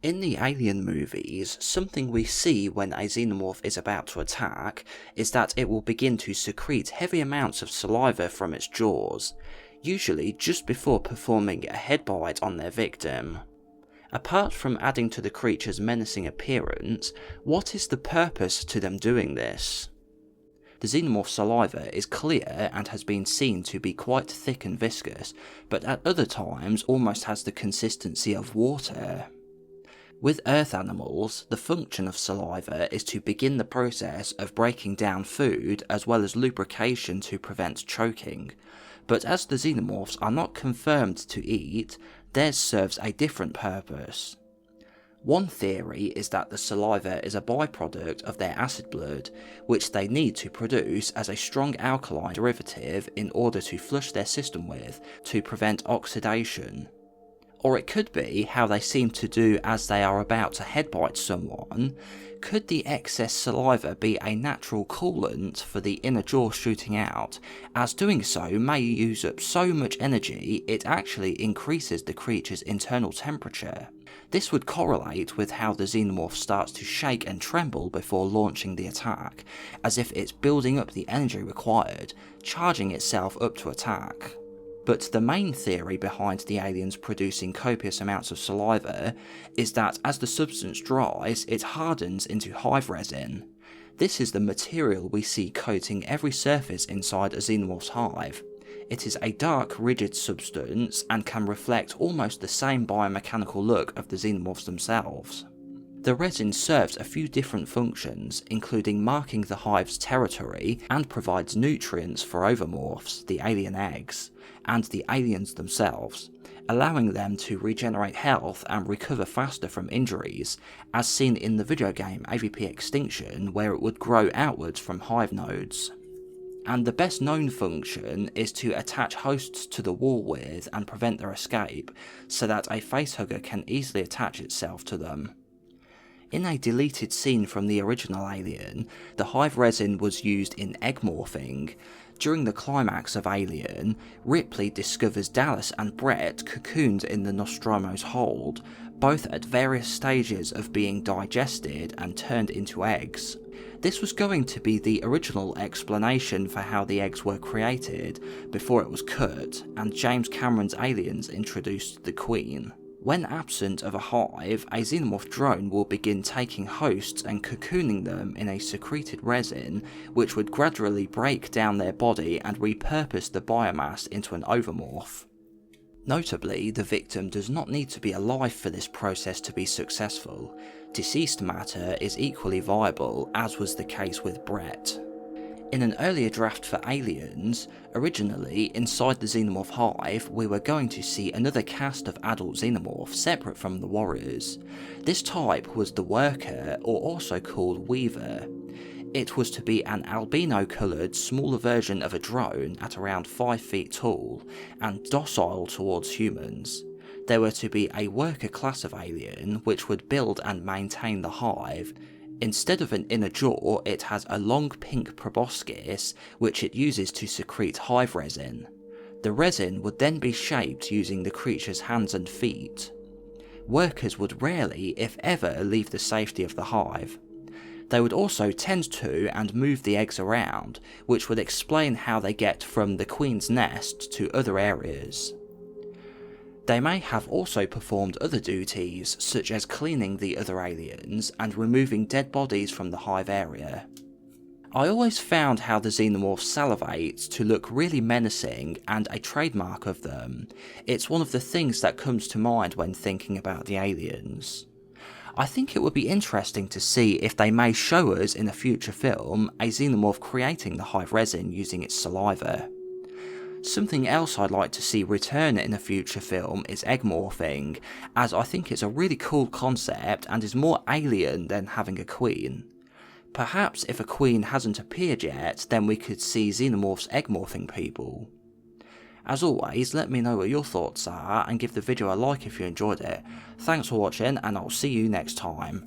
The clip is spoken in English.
In the Alien movies, something we see when a xenomorph is about to attack is that it will begin to secrete heavy amounts of saliva from its jaws, usually just before performing a headbite on their victim. Apart from adding to the creature's menacing appearance, what is the purpose to them doing this? The xenomorph saliva is clear and has been seen to be quite thick and viscous, but at other times almost has the consistency of water. With earth animals, the function of saliva is to begin the process of breaking down food as well as lubrication to prevent choking, but as the xenomorphs are not confirmed to eat, theirs serves a different purpose. One theory is that the saliva is a byproduct of their acid blood, which they need to produce as a strong alkaline derivative in order to flush their system with to prevent oxidation. Or it could be how they seem to do as they are about to headbite someone. Could the excess saliva be a natural coolant for the inner jaw shooting out, as doing so may use up so much energy it actually increases the creature's internal temperature? This would correlate with how the xenomorph starts to shake and tremble before launching the attack, as if it's building up the energy required, charging itself up to attack. But the main theory behind the aliens producing copious amounts of saliva is that as the substance dries, it hardens into hive resin. This is the material we see coating every surface inside a xenomorph's hive. It is a dark, rigid substance and can reflect almost the same biomechanical look of the xenomorphs themselves. The resin serves a few different functions, including marking the hive's territory, and provides nutrients for overmorphs, the alien eggs, and the aliens themselves, allowing them to regenerate health and recover faster from injuries, as seen in the video game AVP Extinction, where it would grow outwards from hive nodes. And the best known function is to attach hosts to the wall with and prevent their escape, so that a facehugger can easily attach itself to them. In a deleted scene from the original Alien, the hive resin was used in egg morphing. During the climax of Alien, Ripley discovers Dallas and Brett cocooned in the Nostromo's hold, both at various stages of being digested and turned into eggs. This was going to be the original explanation for how the eggs were created before it was cut, and James Cameron's Aliens introduced the Queen. When absent of a hive, a xenomorph drone will begin taking hosts and cocooning them in a secreted resin, which would gradually break down their body and repurpose the biomass into an overmorph. Notably, the victim does not need to be alive for this process to be successful. Deceased matter is equally viable, as was the case with Brett. In an earlier draft for Aliens, originally inside the xenomorph hive we were going to see another cast of adult xenomorphs separate from the warriors. This type was the Worker, or also called Weaver. It was to be an albino coloured smaller version of a drone at around 5 feet tall and docile towards humans. There were to be a worker class of alien which would build and maintain the hive. Instead of an inner jaw, it has a long pink proboscis, which it uses to secrete hive resin. The resin would then be shaped using the creature's hands and feet. Workers would rarely, if ever, leave the safety of the hive. They would also tend to and move the eggs around, which would explain how they get from the queen's nest to other areas. They may have also performed other duties, such as cleaning the other aliens and removing dead bodies from the hive area. I always found how the xenomorphs salivate to look really menacing and a trademark of them. It's one of the things that comes to mind when thinking about the aliens. I think it would be interesting to see if they may show us in a future film a xenomorph creating the hive resin using its saliva. Something else I'd like to see return in a future film is egg morphing, as I think it's a really cool concept and is more alien than having a queen. Perhaps if a queen hasn't appeared yet, then we could see xenomorphs egg morphing people. As always, let me know what your thoughts are and give the video a like if you enjoyed it. Thanks for watching and I'll see you next time.